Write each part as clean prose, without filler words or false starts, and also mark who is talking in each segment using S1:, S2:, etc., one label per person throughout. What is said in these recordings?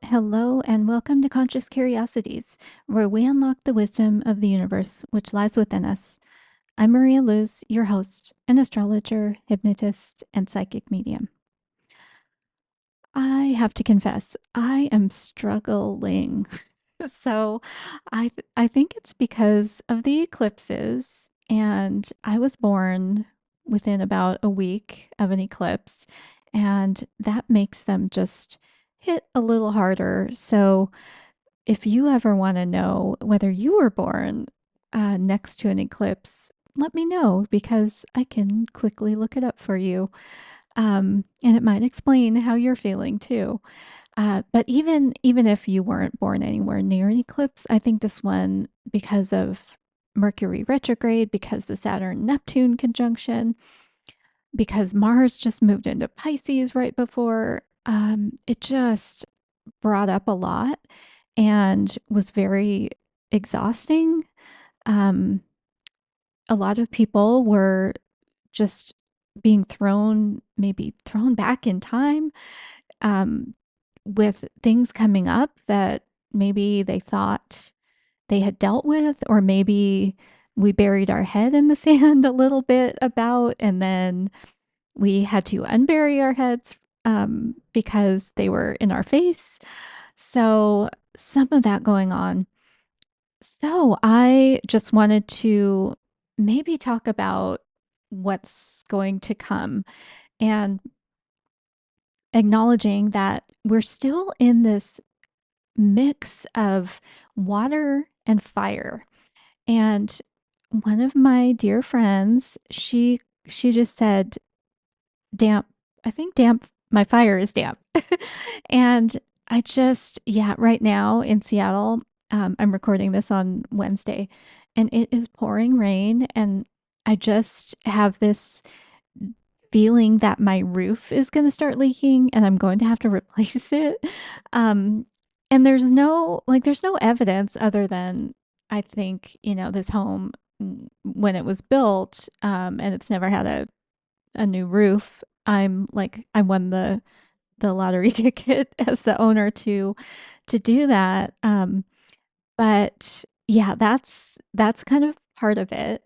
S1: Hello, and welcome to Conscious Curiosities, where we unlock the wisdom of the universe which lies within us. I'm Maria Luz, your host, an astrologer, hypnotist, and psychic medium. I have to confess, I am struggling. So I think it's because of the eclipses, and I was born within about a week of an eclipse, and that makes them just hit a little harder. So if you ever want to know whether you were born next to an eclipse, let me know because I can quickly look it up for you. And it might explain how you're feeling too. But even if you weren't born anywhere near an eclipse, I think this one, because of Mercury retrograde, because the Saturn Neptune conjunction, because Mars just moved into Pisces right before, it just brought up a lot and was very exhausting. Um, a lot of people were just being maybe thrown back in time, um, with things coming up that maybe they thought they had dealt with, or maybe we buried our head in the sand a little bit about, and then we had to unbury our heads because they were in our face. So, some of that going on. So, I just wanted to maybe talk about what's going to come and acknowledging that we're still in this mix of water and fire. And one of my dear friends, she just said, damp, I think damp, my fire is damp. And I just, yeah, right now in Seattle, I'm recording this on Wednesday, and it is pouring rain. And I just have this feeling that my roof is going to start leaking and I'm going to have to replace it. Um, and there's no evidence other than I think, this home, when it was built, and it's never had a new roof. I won the lottery ticket as the owner to do that. But yeah, that's kind of part of it.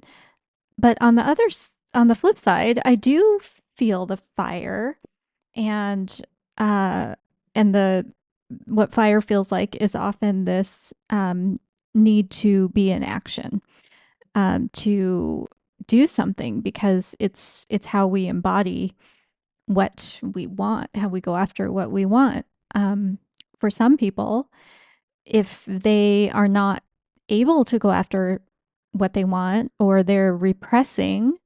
S1: But on the flip side, I do feel the fire, and uh and the what fire feels like is often this need to be in action, to do something, because it's how we embody what we want, how we go after what we want. For some people, if they are not able to go after what they want, or they're repressing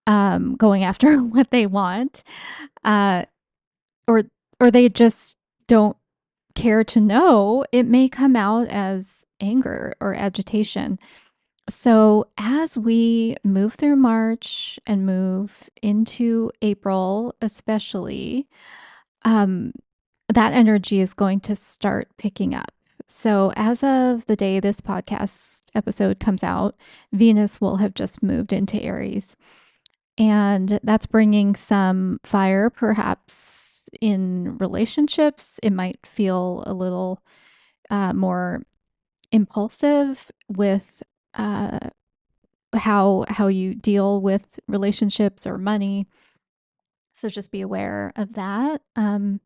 S1: going after what they want, uh, or or they just don't care to know, it may come out as anger or agitation. So as we move through March and move into April, especially, um, that energy is going to start picking up. So, as of the day this podcast episode comes out, Venus will have just moved into Aries. And that's bringing some fire, perhaps in relationships. It might feel a little more impulsive with how you deal with relationships or money. So just be aware of that. And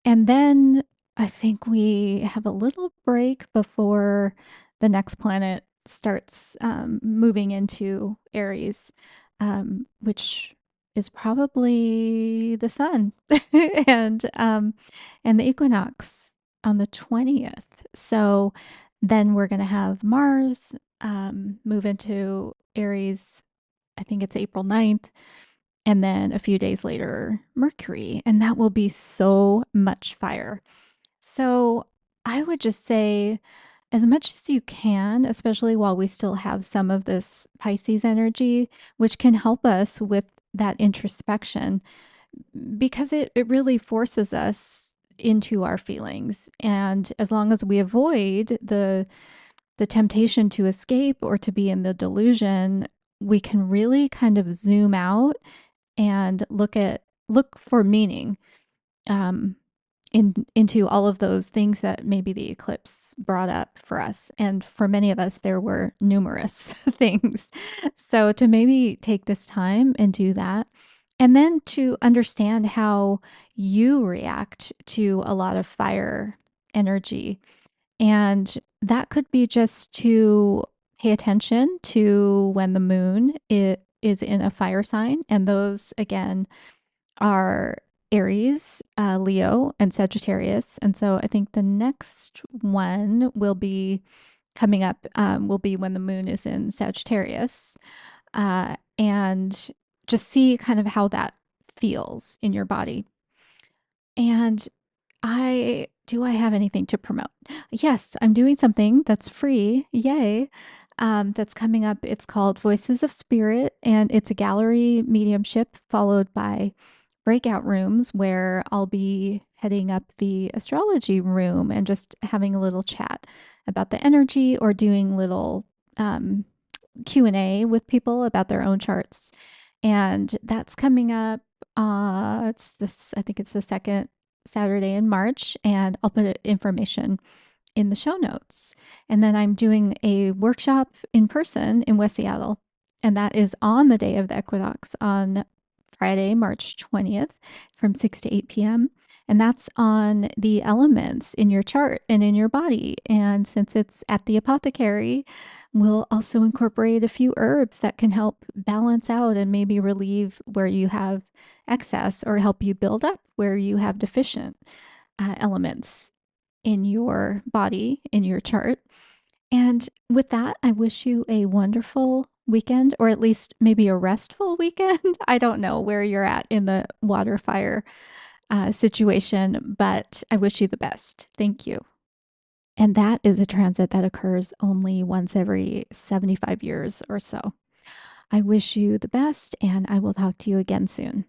S1: then I think we have a little break before the next planet starts moving into Aries, which is probably the sun, and and the equinox on the 20th. So then we're going to have Mars move into Aries. I think it's April 9th. And then a few days later, Mercury. And that will be so much fire. So I would just say, as much as you can, especially while we still have some of this Pisces energy, which can help us with that introspection, because it really forces us into our feelings. And as long as we avoid the temptation to escape or to be in the delusion, we can really kind of zoom out and look for meaning. Um, into all of those things that maybe the eclipse brought up for us. And for many of us, there were numerous things. So to maybe take this time and do that, and then to understand how you react to a lot of fire energy. And that could be just to pay attention to when the moon is in a fire sign. And those, again, are Aries, Leo, and Sagittarius. And so I think the next one will be coming up, will be when the moon is in Sagittarius. And just see kind of how that feels in your body. And I have anything to promote? Yes, I'm doing something that's free. Yay. That's coming up. It's called Voices of Spirit, and it's a gallery mediumship followed by breakout rooms where I'll be heading up the astrology room and just having a little chat about the energy or doing little Q&A with people about their own charts. And that's coming up. It's this, I think it's the second Saturday in March, and I'll put information in the show notes. And then I'm doing a workshop in person in West Seattle, and that is on the day of the equinox on Friday, March 20th from 6 to 8 p.m. And that's on the elements in your chart and in your body. And since it's at the apothecary, we'll also incorporate a few herbs that can help balance out and maybe relieve where you have excess or help you build up where you have deficient elements in your body, in your chart. And with that, I wish you a wonderful weekend, or at least maybe a restful weekend. I don't know where you're at in the water fire situation, but I wish you the best. Thank you. And that is a transit that occurs only once every 75 years or so. I wish you the best, and I will talk to you again soon.